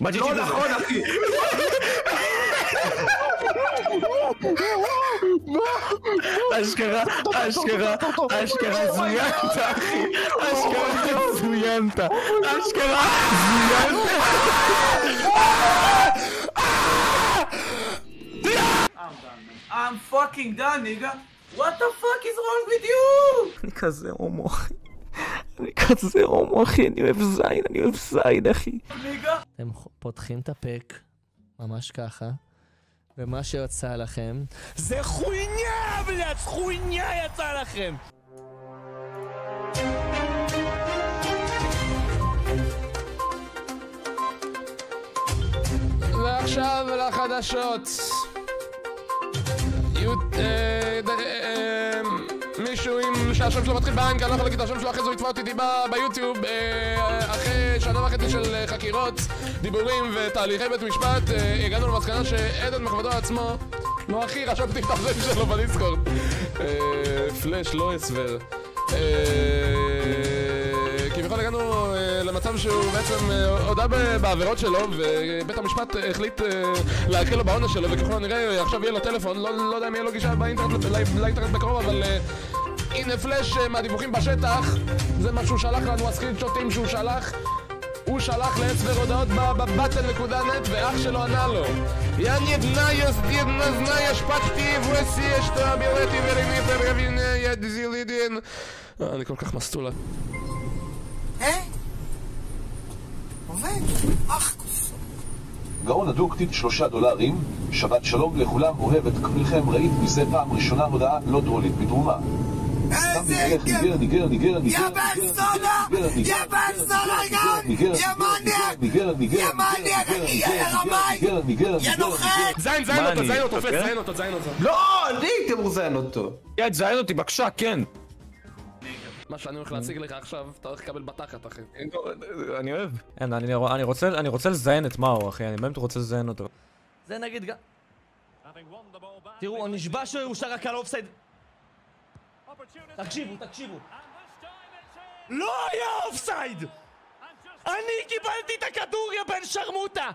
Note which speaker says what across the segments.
Speaker 1: לא נכון, אחי.
Speaker 2: אשכרה זוינת, אחי. אשכרה זוינת.
Speaker 3: I'm fucking done, nigga. What the fuck is wrong with you?
Speaker 2: אני כזה הומו, אחי. אני אוהב זין, אחי. אתם פותחים את הפק, ממש ככה, ומה שיוצא לכם זה חויניה, בלעד, חויניה יצא לכם. ועכשיו לחדשות. מישהו שהשם שלו מתחיל בעין, כי אני לא יכול להגיד את השם שלו, אחרי זה הוא יתבע אותי ביוטיוב. אחרי שנה וחצי של חקירות, דיבורים ותהליכי בית משפט, הגענו למסקנה שעדן מכבודו עצמו, לא אחי, רשמתי את השם שלו בדיסקורד, פלאש, לא הסבר. כביכול הגענו למצב שהוא בעצם הודה בעבירות שלו, ובית המשפט החליט להקריא לו בעונש שלו, וככל הנראה עכשיו יהיה לו טלפון, לא יודע אם יהיה לו גישה לאינטרנט בקרוב, אבל הנה פלאש מהדיווחים בשטח, זה מה שהוא שלח לנו, הסקרין שוטים שהוא שלח. הוא שלח לעצבר הודעות בבטל.נט ואח שלו ענה לו Я не знаю, шпачки в России, что билеты верните равины, я дизелидин. אני כל כך מסטולה.
Speaker 4: עובד? אח כוסו.
Speaker 5: גאון הדוק טיפ $3. שבת שלום לכולם, אוהב את כולכם, ראית מזה פעם ראשונה הודעה לא דרולית בתרומה.
Speaker 4: איזה ניגר, יא בן זונה, יא מניאק, יא רמאי, יא נוחק.
Speaker 1: זיין אותו, פלט, זיין אותו.
Speaker 3: לא, אני הייתם מוזיין אותו.
Speaker 1: יד, זיין אותי, בבקשה, כן.
Speaker 2: מה שאני הולך להציג לך עכשיו, אתה הולך לקבל בתחת, אחי.
Speaker 1: אני אוהב.
Speaker 2: אני רוצה לזיין את מאו, אחי, אני באמת רוצה לזיין אותו. זה נגיד גם... תראו, הוא נשבע שהוא שר רק על אופסייד. תקשיבו. לא היה אופסייד! אני קיבלתי את הכדור, יא בן שרמוטה!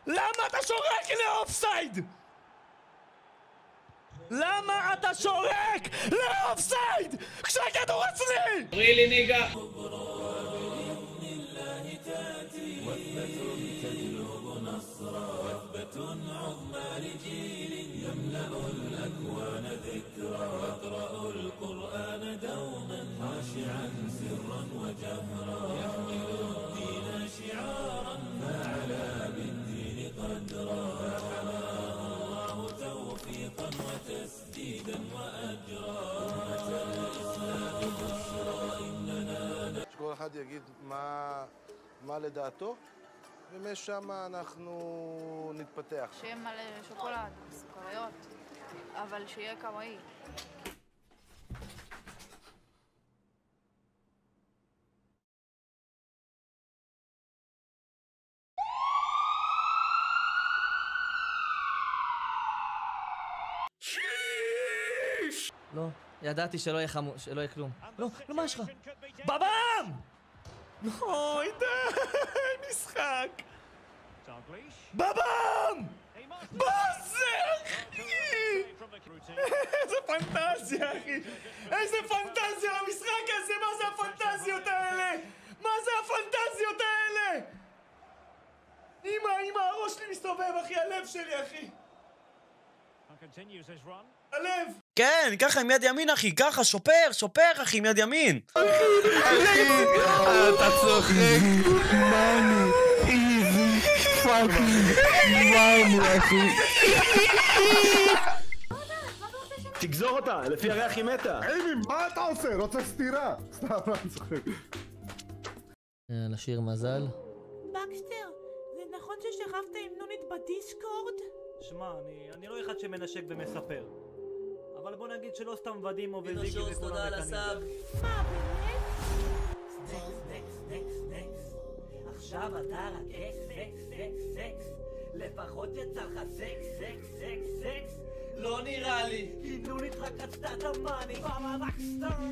Speaker 2: למה אתה שורק לאופסייד? למה אתה שורק לאופסייד כשהכדור אצלי?
Speaker 3: really nigga.
Speaker 6: שכל אחד יגיד מה לדעתו, ומשם אנחנו נתפתח.
Speaker 7: שיהיה מלא שוקולד, סוכריות, אבל שיהיה קוואי.
Speaker 2: לא, ידעתי שלא יהיה חמור, שלא יהיה כלום. לא, מה יש לך? בבם! אוי, די, משחק! בבם! מה זה, אחי? איזה פנטזיה, אחי! איזה פנטזיה המשחק הזה! מה זה הפנטזיות האלה? מה זה הפנטזיות האלה? אמא, הראש שלי מסתובב, אחי, הלב שלי, אחי! הלב!
Speaker 8: כן, ככה עם יד ימין, אחי, ככה, שופר, אחי, עם יד ימין.
Speaker 2: אחי, אתה צוחק. מאני, איזי, פאקינג, מאני, אחי.
Speaker 1: תגזור אותה, לפי הריח היא מתה.
Speaker 6: אימי, מה אתה עושה? רוצה סתירה. סתם, אני צוחק.
Speaker 2: לשיר מזל.
Speaker 9: בקסטר, זה נכון ששכבת עם נונית בדיסקורד?
Speaker 10: שמע, אני לא אחד שמנשק ומספר. אבל בוא נגיד שלא סתם ודימו וזיגי וכולם מקנים.
Speaker 9: מה, באמת?
Speaker 3: סנקס. עכשיו אתה רק סקס. לפחות יצא לך סקס.
Speaker 8: לא נראה לי.
Speaker 10: כי נונית רק רצתה את המאני, פעם הרקסטאר.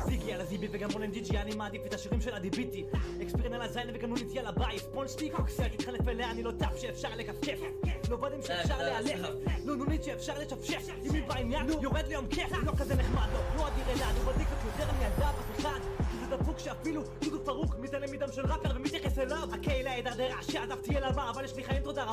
Speaker 10: זיגי על הזיבי וגם רונן ג'יג'י, אני מעדיף את השירים של הדיביטי. אקספירן על הזין וגם נונית יאללה ביי. ספונג'טי קוקסיה, תתחלף אליה, אני לא טאפ שאפשר לכפכף. לא בדים שאפשר להלך, לא נונית שאפשר לשפשף. אם היא בעניין, יורד ליום כיף. לא כזה נחמד, לא אדיר אלעד, הוא בדיקות יותר מילדה אף אחד. זה דפוק שאפילו דודו פרוק מתעלם מדם של ראפר ומתייחס אליו. הקהילה הידרדרה שעזבתי אל הבא, אבל יש לי חיים תודה רבה.